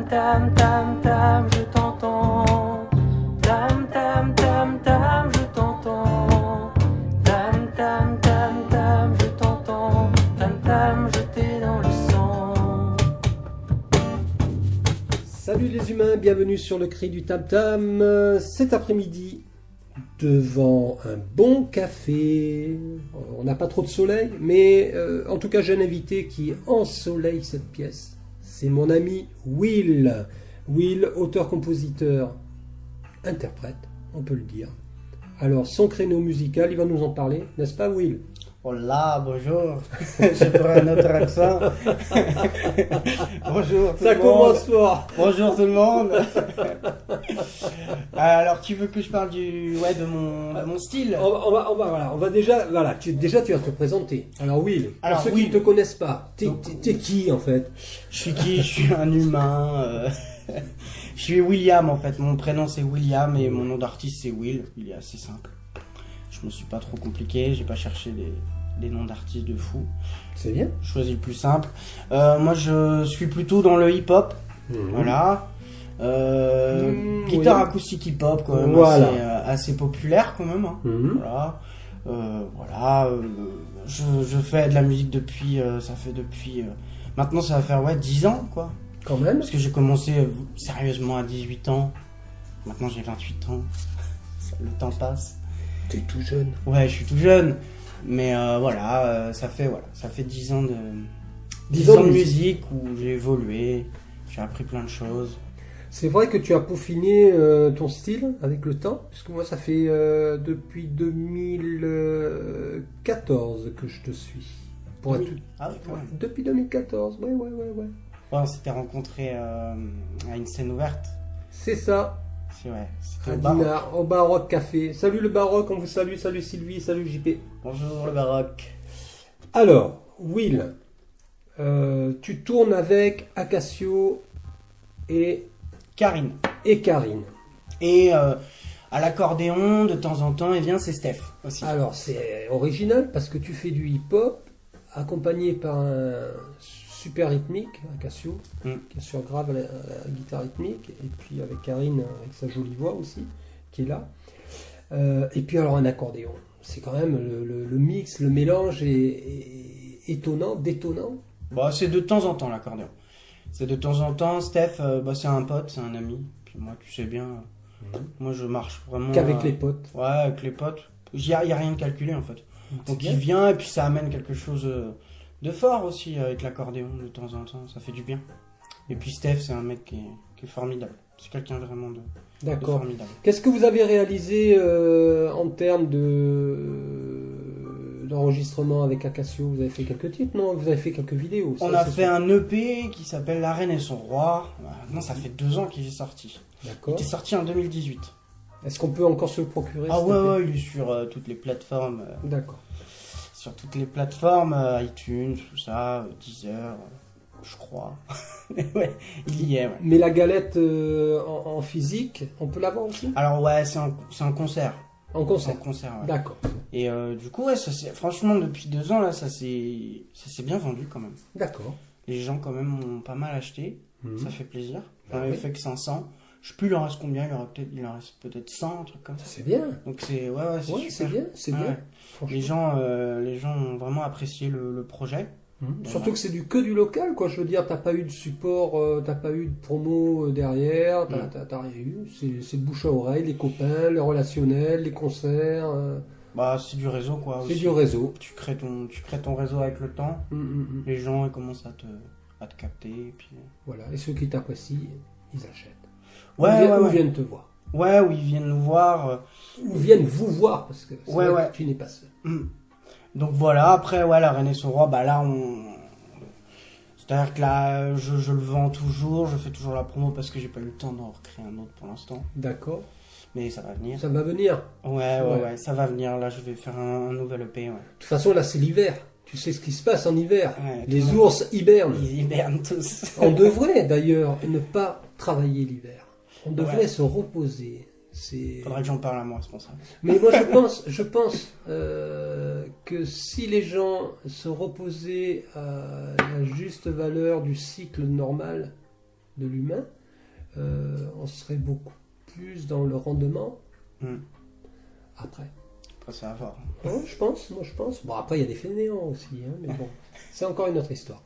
tam tam tam, je t'entends. Tam tam tam tam, je t'entends. Tam tam tam tam, je t'entends. Tam tam, je t'ai dans le sang. Salut les humains, bienvenue sur le cri du Tam Tam. Cet après-midi, devant un bon café, on n'a pas trop de soleil, mais en tout cas j'ai un invité qui ensoleille cette pièce. C'est mon ami Will. Will, auteur-compositeur, interprète, on peut le dire. Alors son créneau musical, il va nous en parler, n'est-ce pas Will? Hola, bonjour. J'ai pris un autre accent. Bonjour tout Ça le monde. commence fort. Bonjour tout le monde. Alors, tu veux que je parle de mon style? On va déjà, tu vas te présenter. Alors Will, Alors, pour ceux qui Will. ne te connaissent pas, t'es qui en fait? Je suis qui? Je suis un humain. Je suis William en fait. Mon prénom c'est William et mon nom d'artiste c'est Will. Il est assez simple. Je me suis pas trop compliqué. J'ai pas cherché des noms d'artistes de fou. C'est bien. Je choisis le plus simple. Moi je suis plutôt dans le hip-hop. Voilà. Guitare oui. acoustique hip-hop quand même, Voilà. assez populaire quand même. Hein. Voilà. Je fais de la musique depuis, maintenant ça va faire 10 ans quoi. Quand même. Parce que j'ai commencé sérieusement à 18 ans. Maintenant j'ai 28 ans. Le temps passe. T'es tout jeune. Ouais, je suis tout jeune. Mais ça fait 10 ans de 10 ans de musique où j'ai évolué. J'ai appris plein de choses. C'est vrai que tu as peaufiné ton style avec le temps, puisque moi ça fait depuis 2014 que je te suis. Pour être... Ah oui, quand même. Depuis 2014, ouais. Ouais, on s'était rencontrés à une scène ouverte. C'est ça, C'est vrai. C'était à au Baroque. Dinard, au Baroque Café. Salut le Baroque, on vous salue, salut Sylvie, salut JP. Bonjour le Baroque. Alors, Will, tu tournes avec Acacio et Karine. Karine. Et à l'accordéon, de temps en temps, c'est Steph aussi. Alors c'est original parce que tu fais du hip-hop accompagné par un super rythmique, Acacio, qui assure grave la guitare rythmique, et puis avec Karine avec sa jolie voix aussi, qui est là. Et puis alors un accordéon. C'est quand même le mix, le mélange est étonnant, détonnant. Bah, c'est de temps en temps l'accordéon. C'est de temps en temps. Steph, c'est un pote, c'est un ami. Puis moi, tu sais bien, moi je marche vraiment. Qu'avec les potes. Ouais, avec les potes. Il y a rien de calculé en fait. Donc bien. il vient et puis ça amène quelque chose de fort aussi avec l'accordéon de temps en temps. Ça fait du bien. Et puis Steph, c'est un mec qui est formidable. C'est quelqu'un vraiment de D'accord. formidable. Qu'est-ce que vous avez réalisé en termes d'enregistrement avec Acacio? Vous avez fait quelques titres, non? Vous avez fait quelques vidéos? On ça, a c'est fait sûr. un EP qui s'appelle La Reine et son Roi. Maintenant, ça fait 2 ans qu'il est sorti. Il D'accord. était sorti en 2018. Est-ce qu'on peut encore se le procurer? Ah s'il te plaît ouais, il est sur toutes les plateformes. D'accord. Sur toutes les plateformes, iTunes, tout ça, Deezer, je crois. Ouais, il y est, ouais. Mais la galette en physique, on peut l'avoir aussi? Alors ouais, c'est un concert. En C'est un concert. concert, ouais. D'accord. Et du coup, ouais, franchement, depuis 2 ans, là, ça s'est bien vendu quand même. D'accord. Les gens, quand même, ont pas mal acheté. Ça fait plaisir. J'en Ah avais oui. fait que 500. Je sais plus, il en reste combien. Il en reste peut-être 100, un truc comme ça. C'est bien. Donc c'est ouais, c'est Ouais, super. c'est bien, c'est Ouais. bien. Franchement. Les gens ont vraiment apprécié le projet. Surtout que c'est que du local, quoi. Je veux dire, t'as pas eu de support, t'as pas eu de promo derrière, t'as rien eu. C'est bouche à oreille, les copains, le relationnel, les concerts. Bah, c'est du réseau, quoi. C'est aussi. du réseau. Tu crées ton réseau avec le temps. Les gens ils commencent à te capter. Et puis... Voilà. Et ceux qui t'apprécient, ils achètent. Ouais, Ou ouais. viennent te voir. Ouais, ou ils viennent nous voir. Ou viennent vous voir, parce que c'est Ouais, vrai ouais. que tu n'es pas seul. Donc voilà, après, ouais, La Reine et son Roi, bah là, c'est-à-dire que là, je le vends toujours, je fais toujours la promo parce que j'ai pas eu le temps d'en recréer un autre pour l'instant. D'accord. Mais ça va venir. Ça va venir. Ouais, ça va venir. Là, je vais faire un nouvel EP, ouais. De toute façon, là, c'est l'hiver. Tu sais ce qui se passe en hiver. Ouais, Les tout le ours hibernent. Ils hibernent tous. On devrait d'ailleurs ne pas travailler l'hiver. On devrait Ouais. se reposer. Faudrait que j'en parle à mon responsable. Mais moi je pense que si les gens se reposaient à la juste valeur du cycle normal, de l'humain, on serait beaucoup plus dans le rendement. Après. Après, ça va fort. Ouais, je pense. Bon, après, il y a des fainéants aussi, hein, mais bon, c'est encore une autre histoire.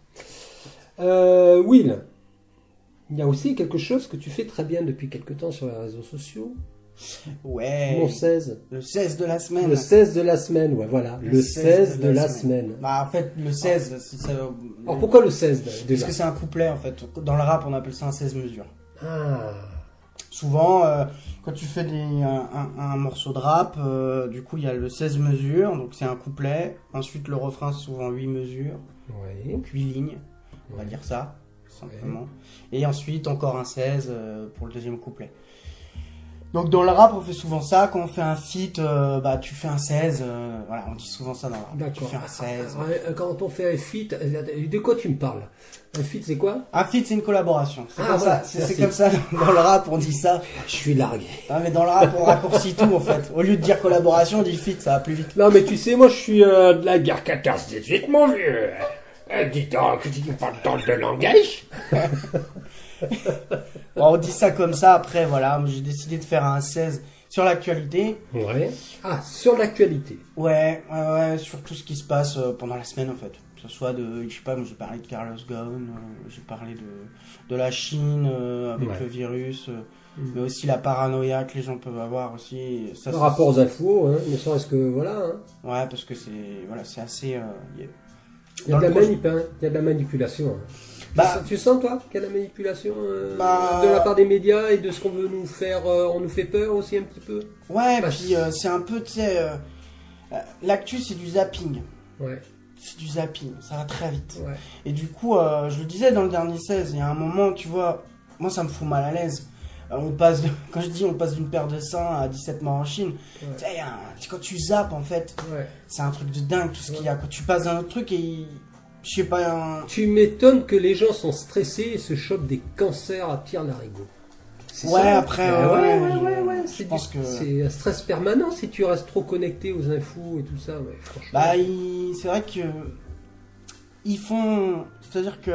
Will, il y a aussi quelque chose que tu fais très bien depuis quelque temps sur les réseaux sociaux. Ouais. Mon 16. Le 16 de la semaine. Le 16 de la semaine, ouais, voilà. Le 16 de la semaine. Bah, en fait, le 16, c'est ça. Alors, pourquoi le 16 déjà? Parce que c'est un couplet, en fait. Dans le rap, on appelle ça un 16 mesures. Ah. Souvent, quand tu fais un morceau de rap, du coup, il y a le 16 mesures, donc c'est un couplet. Ensuite, le refrain, c'est souvent 8 mesures. Ouais. Donc 8 lignes, on va dire ça, simplement. Et ensuite, encore un 16 pour le deuxième couplet. Donc dans le rap, on fait souvent ça. Quand on fait un feat, bah tu fais un 16. Voilà, on dit souvent ça dans le rap. D'accord. Tu fais un 16. Quand on fait un feat, de quoi tu me parles? Un feat, c'est quoi? Un feat, c'est une collaboration. C'est comme voilà, ça. C'est comme ça dans le rap, on dit ça. Je suis largué. Ah, mais dans le rap, on raccourcit tout en fait. Au lieu de dire collaboration, on dit feat, ça va plus vite. Non, mais tu sais, moi, je suis de la guerre 14-18, mon vieux. Dis donc, tu parles tant de langage. Bon, on dit ça comme ça. Après, voilà, j'ai décidé de faire un 16 sur l'actualité. Ouais. Ah, sur l'actualité. Ouais, sur tout ce qui se passe pendant la semaine en fait. Que ce soit de, je sais pas, moi j'ai parlé de Carlos Ghosn, j'ai parlé de la Chine avec le virus, mais aussi la paranoïa que les gens peuvent avoir aussi. Ça, Par rapport aux infos, hein, ne serait-ce que voilà. Hein. Ouais, parce que c'est assez. Il y a de la manipulation. Hein. Bah, tu sens toi qu'il y a de la manipulation bah, de la part des médias et de ce qu'on veut nous faire, on nous fait peur aussi un petit peu. Ouais, puis c'est un peu, tu sais, l'actu c'est du zapping. Ouais. C'est du zapping, ça va très vite. Ouais. Et du coup, je le disais dans le dernier 16, il y a un moment, tu vois, moi ça me fout mal à l'aise. Quand je dis on passe d'une paire de seins à 17 morts en Chine, tu sais, quand tu zappes en fait, c'est un truc de dingue tout ce qu'il y a. Quand tu passes d'un autre truc et je sais pas. Tu m'étonnes que les gens sont stressés et se chopent des cancers à Pierre-Larigot. Ouais, ça, après, ouais. Je pense que c'est un stress permanent si tu restes trop connecté aux infos et tout ça. Ouais, franchement. Bah, c'est vrai que ils font, c'est-à-dire que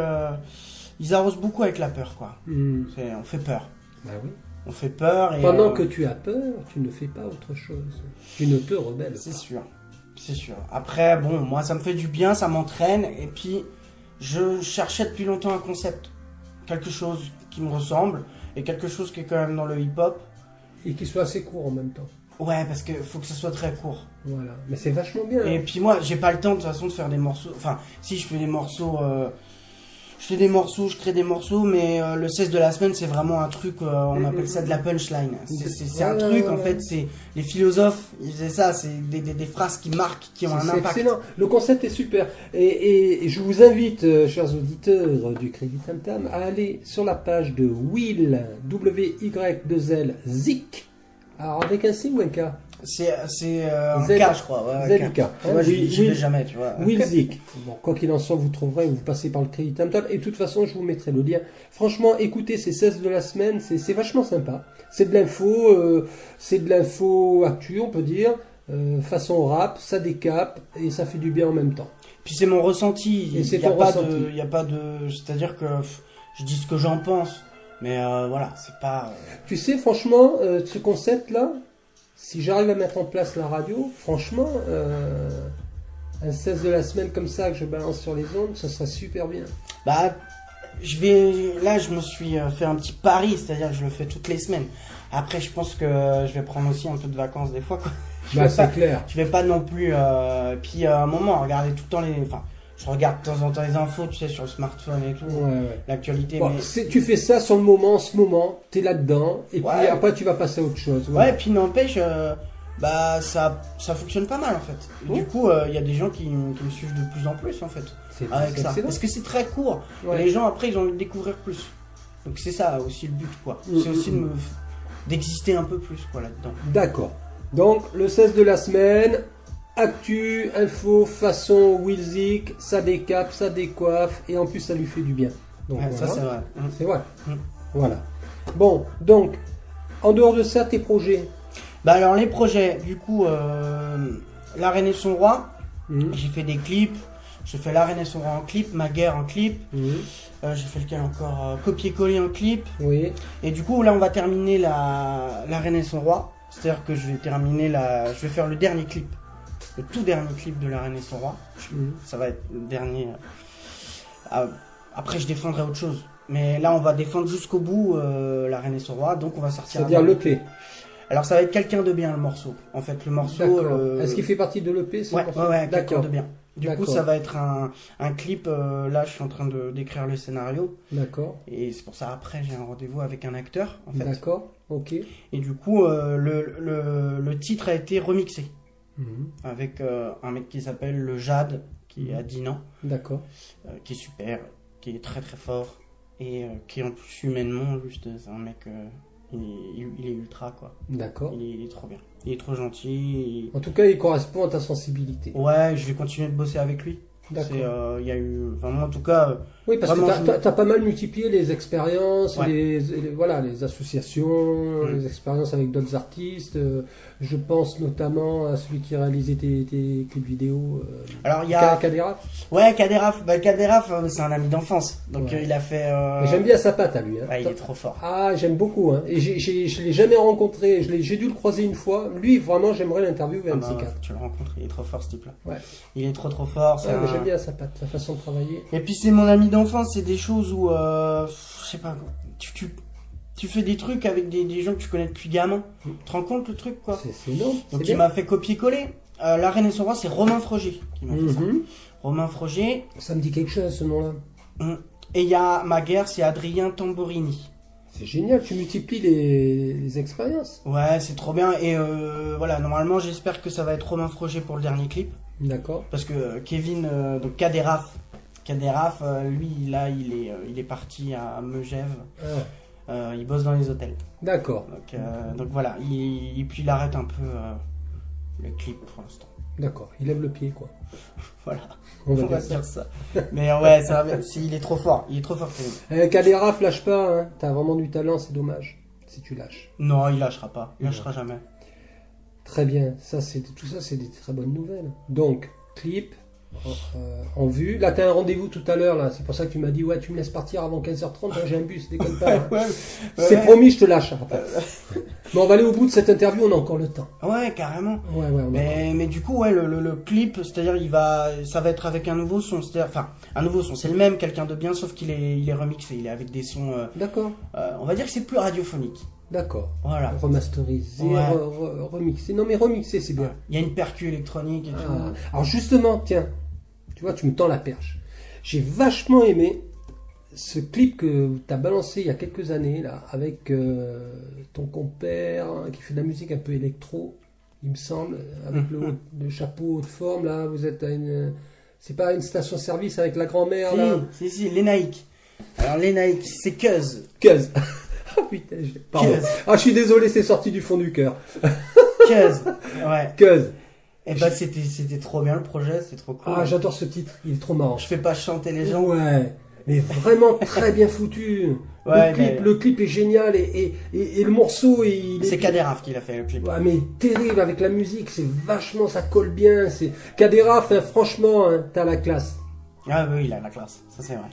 ils arrosent beaucoup avec la peur, quoi. On fait peur. Bah oui. On fait peur et pendant que tu as peur, tu ne fais pas autre chose. Tu ne te rebelles pas. C'est sûr. C'est sûr. Après, bon, moi, ça me fait du bien, ça m'entraîne. Et puis, je cherchais depuis longtemps un concept. Quelque chose qui me ressemble. Et quelque chose qui est quand même dans le hip-hop. Et qui soit assez court en même temps. Ouais, parce qu'il faut que ça soit très court. Voilà. Mais c'est vachement bien. Et puis moi, j'ai pas le temps de toute façon de faire des morceaux. Enfin, si je fais des morceaux... je crée des morceaux, mais le 16 de la semaine, c'est vraiment un truc, on appelle ça de la punchline. C'est un truc, en fait, c'est les philosophes, ils faisaient ça, c'est des phrases qui marquent, qui ont un impact. C'est excellent, le concept est super. Et je vous invite, chers auditeurs du Crédit Tam Tam, à aller sur la page de Will, W-Y-2-L, Zik, alors avec un C ou un K? C'est un K, je crois. Ouais, Z-I-K. Moi, j'y vais jamais, tu vois. Will Zik. Bon, quoi qu'il en soit, vous trouverez, vous passez par le Crédit Tam Tam. Et de toute façon, je vous mettrai le lien. Franchement, écoutez ces 16 de la semaine, c'est vachement sympa. C'est de l'info actu, on peut dire. Façon rap, ça décape et ça fait du bien en même temps. Puis c'est mon ressenti. Il n'y a pas de... C'est-à-dire que je dis ce que j'en pense. Mais voilà, c'est pas... Tu sais, franchement, ce concept-là, si j'arrive à mettre en place la radio, franchement, un 16 de la semaine comme ça que je balance sur les ondes, ça serait super bien. Bah, je me suis fait un petit pari, c'est-à-dire que je le fais toutes les semaines. Après, je pense que je vais prendre aussi un peu de vacances des fois, quoi. C'est clair. Je vais pas non plus... Puis à un moment, regarder tout le temps les... Enfin, je regarde de temps en temps les infos, tu sais, sur le smartphone et tout, l'actualité. Bon, mais... Tu fais ça sur le moment, en ce moment, t'es là-dedans, et puis après tu vas passer à autre chose. Ouais, et puis n'empêche, bah ça fonctionne pas mal en fait. Du coup, il y a des gens qui me suivent de plus en plus en fait, avec ça. Parce que c'est très court, et les gens après ils ont envie de découvrir plus. Donc c'est ça aussi le but, quoi. C'est aussi d'exister un peu plus, quoi, là-dedans. D'accord. Donc le 16 de la semaine... Actu, info, façon, Wilzik, ça décape, ça décoiffe, et en plus ça lui fait du bien. Donc, ouais, ça c'est vrai. C'est vrai. Voilà. Bon, donc, en dehors de ça, tes projets? Bah alors les projets, du coup, La Reine et son roi, j'ai fait des clips, J'ai fait La Reine et son roi en clip, Ma guerre en clip. J'ai fait lequel encore Copier-coller en clip. Oui. Et du coup, là, on va terminer la Reine et son roi. C'est-à-dire que je vais faire le dernier clip. Le tout dernier clip de La Reine et son roi. Ça va être le dernier. Après, je défendrai autre chose. Mais là, on va défendre jusqu'au bout La Reine et son roi. Donc, on va sortir. C'est-à-dire l'EP. Alors, ça va être Quelqu'un de bien, le morceau. En fait, le morceau. Est-ce qu'il fait partie de l'EP? Ouais, Quelqu'un de bien. Du coup, D'accord. ça va être un clip. Là, je suis en train d'écrire le scénario. D'accord. Et c'est pour ça, après, j'ai un rendez-vous avec un acteur. En fait. D'accord. Ok. Et du coup, le titre a été remixé. Avec un mec qui s'appelle le Jade, qui a Dinan. D'accord. Qui est super, qui est très très fort. Et qui en plus humainement, juste, c'est un mec. Il est ultra, quoi. D'accord. Il est trop bien. Il est trop gentil. En tout cas, il correspond à ta sensibilité. Ouais, je vais continuer de bosser avec lui. D'accord. Il y a eu. Enfin, moi, en tout cas. Oui, parce vraiment, que t'as pas mal multiplié les expériences, Ouais. les associations, les expériences avec d'autres artistes. Je pense notamment à celui qui réalisait tes clips vidéo. Alors, il y a. Kaderaf. Ouais, Kaderaf. Kaderaf, c'est un ami d'enfance. Donc, Ouais. il a fait. Mais j'aime bien sa patte à lui. Hein. Ouais, il est trop fort. Ah, j'aime beaucoup. Hein. Et je l'ai jamais rencontré. J'ai dû le croiser une fois. Lui, vraiment, j'aimerais l'interviewer un de ces quatre. Tu le rencontres, il est trop fort, ce type-là. Ouais. Il est trop fort. Ouais, mais j'aime bien sa patte, sa façon de travailler. Et puis c'est mon ami d'enfance, c'est des choses où, je sais pas, tu fais des trucs avec des gens que tu connais depuis gamin. Tu te rends compte le truc, quoi. C'est énorme. Donc il m'a fait copier-coller. La Reine et son roi, c'est Romain Froger qui m'a fait ça. Romain Froger. Ça me dit quelque chose, ce nom-là. Et il y a Ma guerre, c'est Adrien Tamborini. C'est génial, tu multiplies les expériences. Ouais, c'est trop bien. Et voilà, normalement, j'espère que ça va être Romain Froger pour le dernier clip. D'accord. Parce que Kevin, donc Kaderaf, lui, là, il est parti à Megève. Il bosse dans les hôtels. D'accord. Donc voilà, puis il arrête un peu le clip pour l'instant. D'accord, il lève le pied, quoi. Voilà, On va va dire dire ça. Mais ouais, il est trop fort, Kevin. Kaderaf, lâche pas, hein. T'as vraiment du talent, c'est dommage si tu lâches. Non, il lâchera pas, il lâchera jamais. Très bien, tout ça c'est des très bonnes nouvelles. Donc, clip en vue. Là, t'as un rendez-vous tout à l'heure, là. C'est pour ça que tu m'as dit, ouais, tu me laisses partir avant 15h30, hein, j'ai un bus, déconne pas. Hein. C'est promis, je te lâche après. Mais on va aller au bout de cette interview, on a encore le temps. Ouais, carrément. Ouais, mais du coup, ouais, le clip, c'est-à-dire, ça va être avec un nouveau son. C'est-à-dire, enfin, un nouveau son, c'est le même, Quelqu'un de bien, sauf qu'il est remixé. Il est avec des sons. D'accord. On va dire que c'est plus radiophonique. D'accord. Voilà. Remasterisé, Ouais. remixé. Non, mais remixé, c'est bien. Il y a une percu électronique et tout. Alors justement, tiens, tu vois, tu me tends la perche. J'ai vachement aimé ce clip que tu as balancé il y a quelques années, là, avec ton compère hein, qui fait de la musique un peu électro, il me semble, avec le chapeau haute forme, là, vous êtes à une... C'est pas une station-service avec la grand-mère, là? Si, l'Enaïc. Alors, l'Enaïc, c'est Cuz. Cuz. Ah putain, pardon. Cuz. Ah, je suis désolé, c'est sorti du fond du cœur. Cuz. Ouais. Cuz. Et bah, c'était trop bien le projet, c'est trop cool. Ah, j'adore ce titre, il est trop marrant. Je fais pas chanter les gens. Ouais, mais vraiment très bien foutu. Ouais, le clip est génial et le morceau, C'est Kaderaf qui l'a fait le clip. Ouais, mais terrible avec la musique, c'est vachement, ça colle bien. C'est Kaderaf, hein, franchement, hein, t'as la classe. Ah oui, il a la classe, ça c'est vrai.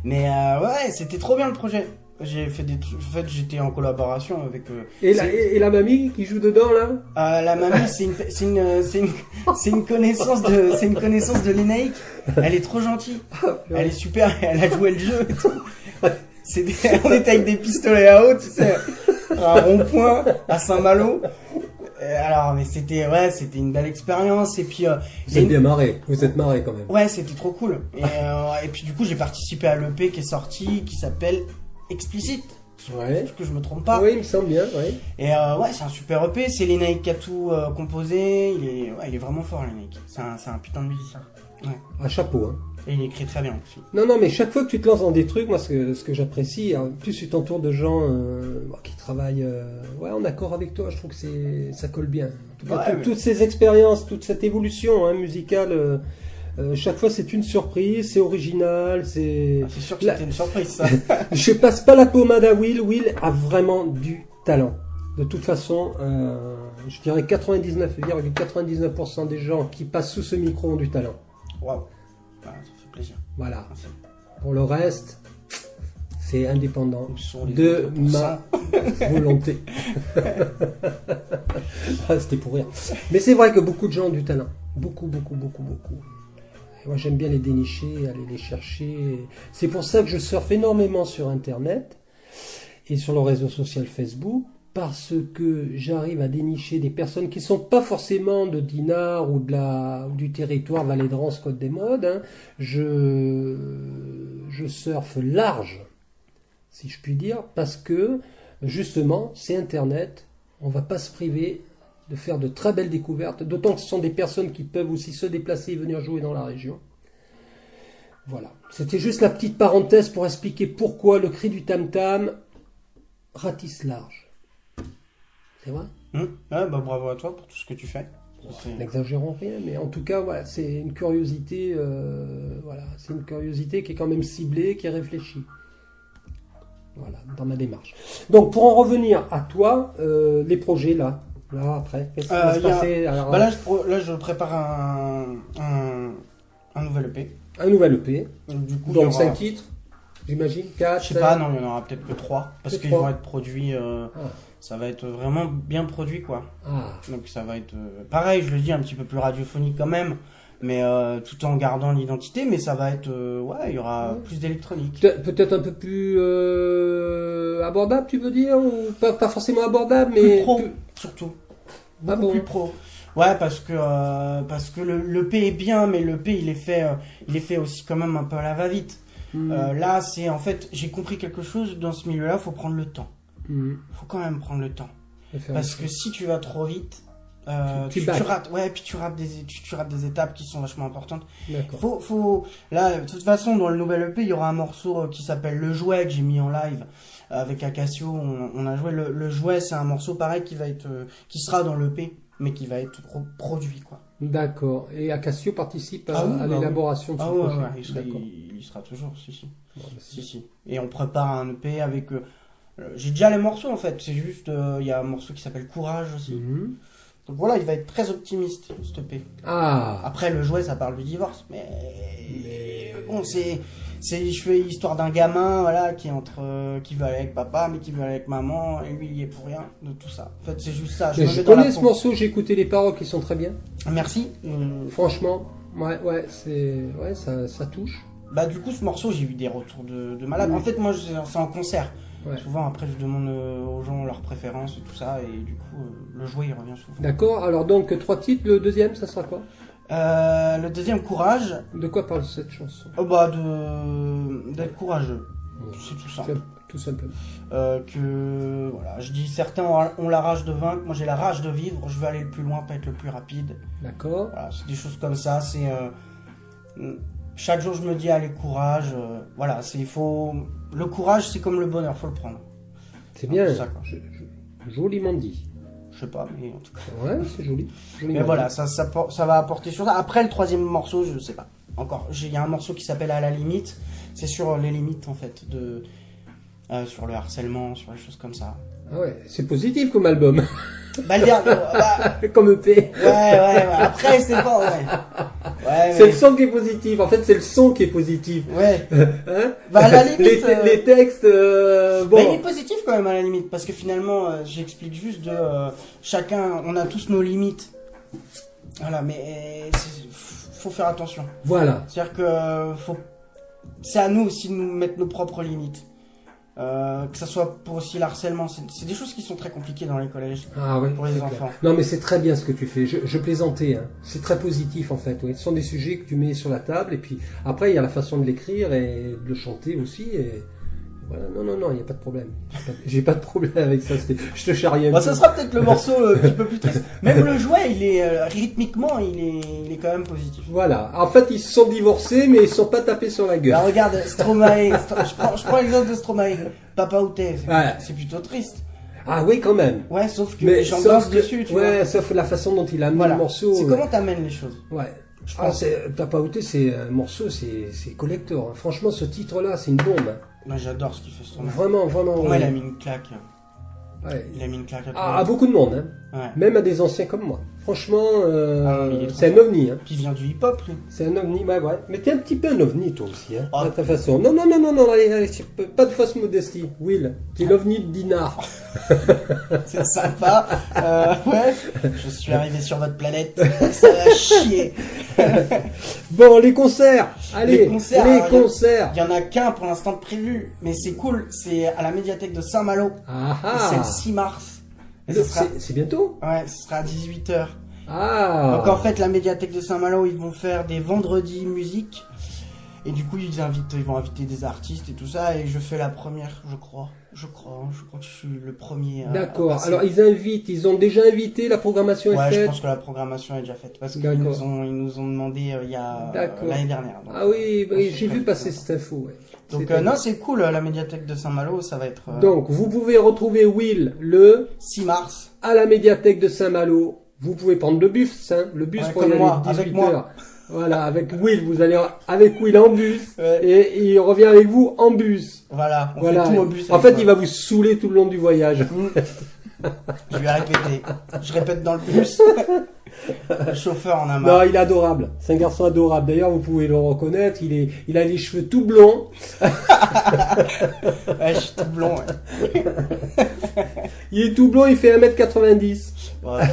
Mais ouais, c'était trop bien le projet. J'ai fait des trucs. En fait, j'étais en collaboration avec. Et la mamie qui joue dedans là? La mamie, c'est une connaissance de l'Enaïc. Elle est trop gentille. Elle est super. Elle a joué le jeu et tout. On était avec des pistolets à eau, tu sais, à un rond-point à Saint-Malo. Alors, mais c'était une belle expérience. Et puis, vous êtes bien marré. Vous êtes marré quand même. Ouais, c'était trop cool. Et puis du coup, j'ai participé à l'EP qui est sorti, qui s'appelle Explicite. Ouais. Est-ce que je me trompe pas? Oui, il me semble bien. Ouais. Et ouais, c'est un super EP. C'est l'Enaïc qui a tout composé. Il est vraiment fort, l'Enaïc. C'est un putain de musicien. Ouais. Un chapeau, hein. Et il écrit très bien aussi. Non, mais chaque fois que tu te lances dans des trucs, moi, ce que j'apprécie, hein, plus tu t'entoures de gens qui travaillent en accord avec toi, je trouve que ça colle bien. En tout cas, toutes ces expériences, toute cette évolution musicale, chaque fois c'est une surprise, c'est original, c'est... C'est sûr que c'était une surprise, ça. Je passe pas la pommade à Will. Will a vraiment du talent. De toute façon, je dirais 99,99% des gens qui passent sous ce micro ont du talent. Waouh. Bah, ça fait plaisir. Voilà. Merci. Pour le reste, c'est indépendant Où sont les de autres ma volonté. Ah, c'était pour rire. Mais c'est vrai que beaucoup de gens ont du talent. Beaucoup. Et moi, j'aime bien les dénicher, aller les chercher. C'est pour ça que je surfe énormément sur Internet et sur le réseau social Facebook, parce que j'arrive à dénicher des personnes qui ne sont pas forcément de Dinard ou du territoire Vallée de Rance, Côte des Modes. Hein. Je surfe large, si je puis dire, parce que justement, c'est Internet. On ne va pas se priver de faire de très belles découvertes, d'autant que ce sont des personnes qui peuvent aussi se déplacer et venir jouer dans la région. Voilà. C'était juste la petite parenthèse pour expliquer pourquoi le cri du tam-tam ratisse large. C'est vrai ? Ouais, bah, bravo à toi pour tout ce que tu fais. N'exagérons rien, mais en tout cas, voilà, c'est une curiosité, c'est une curiosité qui est quand même ciblée, qui est réfléchie. Voilà, dans ma démarche. Donc, pour en revenir à toi, les projets là après, qu'est-ce qui va se passer ? Alors, bah là, je prépare un nouvel EP. un nouvel EP, Du coup, il y donc aura- 5 titres, j'imagine, 4, Je sais pas, non, il y en aura peut-être que 3 parce Que qu'ils 3. vont être produits. Ça va être vraiment bien produit, quoi. Ah, Donc ça va être pareil, je le dis, un petit peu plus radiophonique quand même, mais tout en gardant l'identité, mais ça va être il y aura plus d'électronique. peut-être un peu plus abordable, tu veux dire, ou pas forcément abordable, mais Plus pro, plus- surtout. Ah Beaucoup bon. plus pro. Ouais, parce que le P est bien, mais le P il est fait aussi quand même un peu à la va-vite. Là, c'est en fait, j'ai compris quelque chose dans ce milieu-là, faut prendre le temps. Faut quand même prendre le temps. Parce que si tu vas trop vite, Tu tu battes. rates, puis tu rates des étapes qui sont vachement importantes. D'accord. Là, de toute façon, dans le nouvel EP, il y aura un morceau qui s'appelle Le Jouet que j'ai mis en live avec Acacio. On a joué le Jouet, c'est un morceau pareil qui sera dans l'EP, mais qui va être produit, quoi. D'accord. Et Acacio participe à, Ah oui, à bah l'élaboration de ce Ah ouais, projet. ouais, D'accord. il sera toujours, si. Bon, bah, c'est- Si. Et on prépare un EP avec. J'ai déjà les morceaux en fait, c'est juste. Il y a un morceau qui s'appelle Courage aussi. Mhm. Donc voilà, il va être très optimiste, cet EP. Ah, Après, le jouet, ça parle du divorce, mais. Bon, je fais l'histoire d'un gamin, voilà, qui veut aller avec papa, mais qui veut aller avec maman, et lui, il y est pour rien, de tout ça. En fait, c'est juste ça. mais me je mets dans la connais ce peau. morceau, j'ai écouté les paroles qui sont très bien. Merci. Franchement, ça touche. Bah, du coup, ce morceau, j'ai eu des retours de malades. En fait, moi, c'est en concert. Ouais. Souvent, après, je demande aux gens leurs préférences et tout ça, et du coup, le jouet, il revient souvent. D'accord. Alors donc 3 titres. Le deuxième, ça sera quoi ? Le deuxième, Courage. De quoi parle cette chanson ? Bah, d'être courageux. C'est tout simple. Tout simplement. Voilà, je dis certains ont la rage de vaincre, moi j'ai la rage de vivre, je veux aller le plus loin, pas être le plus rapide. D'accord. Voilà, c'est des choses comme ça, chaque jour je me dis allez courage, voilà, le courage c'est comme le bonheur, faut le prendre. C'est bien. Ça, quoi. Joliment dit. Je sais pas, mais en tout cas. Ouais, c'est joli. Mais Joliment voilà, dit. ça va apporter sur ça. Après le troisième morceau, je sais pas. Encore, il y a un morceau qui s'appelle À la limite, c'est sur les limites en fait, sur le harcèlement, sur les choses comme ça. Ah ouais, c'est positif comme album. Bah le dernier, Comme EP. ouais. Après, c'est pas, ouais, C'est le son qui est positif. En fait, c'est le son qui est positif. Ouais. Hein Bah, à la limite. les textes, bon. Bah, il est positif quand même, à la limite. Parce que finalement, j'explique juste chacun, on a tous nos limites. Voilà, mais faut faire attention. Voilà. C'est-à-dire que c'est à nous aussi de nous mettre nos propres limites. Que ça soit pour aussi l'harcèlement, c'est des choses qui sont très compliquées dans les collèges Ah ouais, pour les c'est clair. enfants. Non, mais c'est très bien ce que tu fais. Je plaisantais. Hein. C'est très positif en fait. Oui. Ce sont des sujets que tu mets sur la table et puis après il y a la façon de l'écrire et de le chanter aussi. Et voilà. Non, il n'y a pas de problème. J'ai pas de problème avec ça. Je te charrie un Bah, peu. ça sera peut-être le morceau un petit peu plus triste. Même le jouet, il est rythmiquement, il est quand même positif. Voilà. En fait, ils se sont divorcés, mais ils se sont pas tapés sur la gueule. Bah regarde, Stromae, je prends l'exemple de Stromae. Papa Outé, Ouais. c'est plutôt triste. Ah oui, quand même. Ouais, sauf que Mais les gens sauf dansent que- dessus, tu vois. ouais, sauf la façon dont il a amené Voilà. le morceau. C'est comment t'amènes les choses. Ouais. Je Ah, pense. t'as pas outé, c'est un morceau, c'est collector. Hein. Franchement, ce titre-là, c'est une bombe. Hein. Moi j'adore ce qu'il fait Stromae. Vraiment. Pour moi, ouais. il a mis une claque. Ouais. Il a mis une claque à tout le À monde. beaucoup de monde, hein. Ouais. Même à des anciens comme moi. Franchement, Ah, mais il est trop c'est un fort. ovni. Hein. Puis il vient du hip-hop, lui. C'est un ovni, ouais. Mais t'es un petit peu un ovni, toi aussi, hein, Ah. à ta façon. Non, allez, pas de fausse modestie. Will, t'es l'ovni de Dinard. C'est sympa. Ouais, je suis arrivé sur votre planète. Ça va chier. Bon, les concerts. Allez, Les concerts, les alors, concerts. Il y en a qu'un pour l'instant de prévu, mais c'est cool. C'est à la médiathèque de Saint-Malo. Ah Et c'est ah. le 6 mars. Et Le- ce sera... C'est bientôt. Ouais, ce sera à 18h. Ah. Donc en fait, la médiathèque de Saint-Malo, ils vont faire des vendredis musique. Et du coup, ils vont inviter des artistes et tout ça. Et je fais la première, je crois. Je crois que je suis le premier. D'accord. passer. Alors ils ont déjà invité, la programmation est Ouais, je faite. pense que la programmation est déjà faite. Parce qu'ils D'accord. nous ont demandé il y a D'accord. l'année dernière. Donc, Ah oui, on j'ai se vu prête passer pour ça. cette info. Ouais. Donc C'était- non, c'est cool, la médiathèque de Saint-Malo, ça va être Donc vous pouvez retrouver Will le 6 mars. à la médiathèque de Saint-Malo. Vous pouvez prendre le bus, hein, le bus Ouais, pour y comme aller moi, 18 avec moi. heures. Voilà, avec Will, vous allez avec Will en bus Ouais. et il revient avec vous en bus. Voilà, on Voilà. fait tout au bus. En avec fait, moi. il va vous saouler tout le long du voyage. Je vais répéter. Je répète dans le bus. Le chauffeur en a Non, marre. il est adorable. C'est un garçon adorable. D'ailleurs, vous pouvez le reconnaître. Il a les cheveux tout blonds. Ouais, je suis tout blond. Ouais. Il est tout blond. Il fait 1m90. Ouais,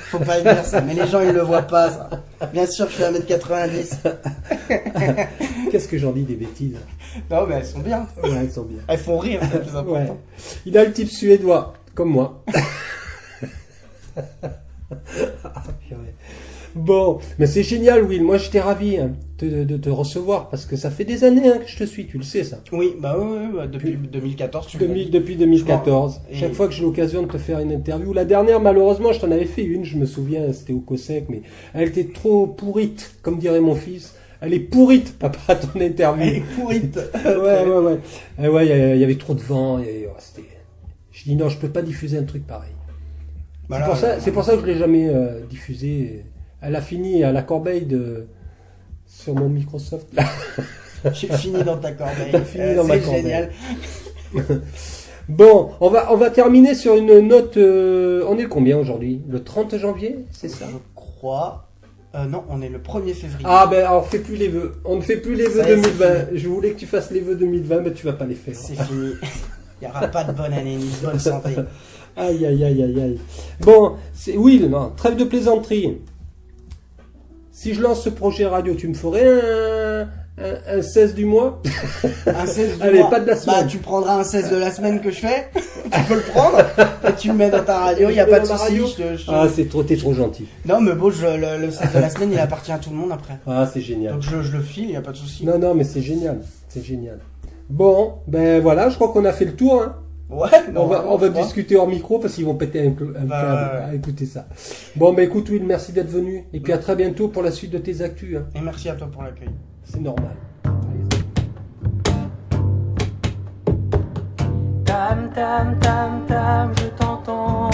faut pas dire ça, mais les gens ils le voient pas ça. Bien sûr que je fais 1m90. Qu'est-ce que j'en dis des bêtises. Non mais elles sont bien. Ouais, elles sont bien. Elles font rire, c'est le plus important. Ouais. Il a le type suédois, comme moi. Bon, mais c'est génial, Will. Moi, j'étais ravi hein, de te recevoir parce que ça fait des années hein, que je te suis, tu le sais, ça. Oui, bah oui, bah, depuis 2014 tu me l'as dit. Depuis 2014. Et- Chaque fois que j'ai l'occasion de te faire une interview. La dernière, malheureusement, je t'en avais fait une, je me souviens, c'était au COSEC, mais elle était trop pourrite, comme dirait mon fils. Elle est pourrite, papa, ton interview. Elle est pourrite. Ouais. Et ouais, il y avait trop de vent. Je dis non, je peux pas diffuser un truc pareil. Bah C'est là, pour ça, c'est pour ça que je l'ai jamais diffusé. Elle a fini à la corbeille sur mon Microsoft. J'ai fini dans ta corbeille. J'ai fini dans ma C'est corbeille. génial. Bon, on va terminer sur une note. On est le combien aujourd'hui? Le 30 janvier, c'est ça? Je crois. Non, on est le 1er février. Ah ben alors fais plus les vœux. On ne fait plus les vœux Ça y est, 2020. c'est Je voulais que tu fasses les vœux 2020, mais tu vas pas les faire. C'est fini. Il n'y aura pas de bonne année ni de bonne santé. Aïe. Bon, Will, non, trêve de plaisanterie. Si je lance ce projet radio, tu me ferais un 16 du mois? Un 16 du Allez, mois. pas de la semaine. Bah, tu prendras un 16 de la semaine que je fais. Tu peux le prendre. Et tu le mets dans ta radio. Il n'y a Je pas mets de dans ma souci. radio. Ah, t'es trop gentil. Non, mais bon, le 16 de la semaine, il appartient à tout le monde après. Ah, c'est génial. Donc je le file, il n'y a pas de souci. Non, mais c'est génial. C'est génial. Bon, ben voilà, je crois qu'on a fait le tour. Hein. Ouais, On va je crois. discuter hors micro parce qu'ils vont péter un câble Bah, à écouter ça. Bon, ben écoute, Will, merci d'être venu. Et puis à très bientôt pour la suite de tes actus. Hein. Et merci à toi pour l'accueil. C'est normal. Tam tam tam tam, je t'entends.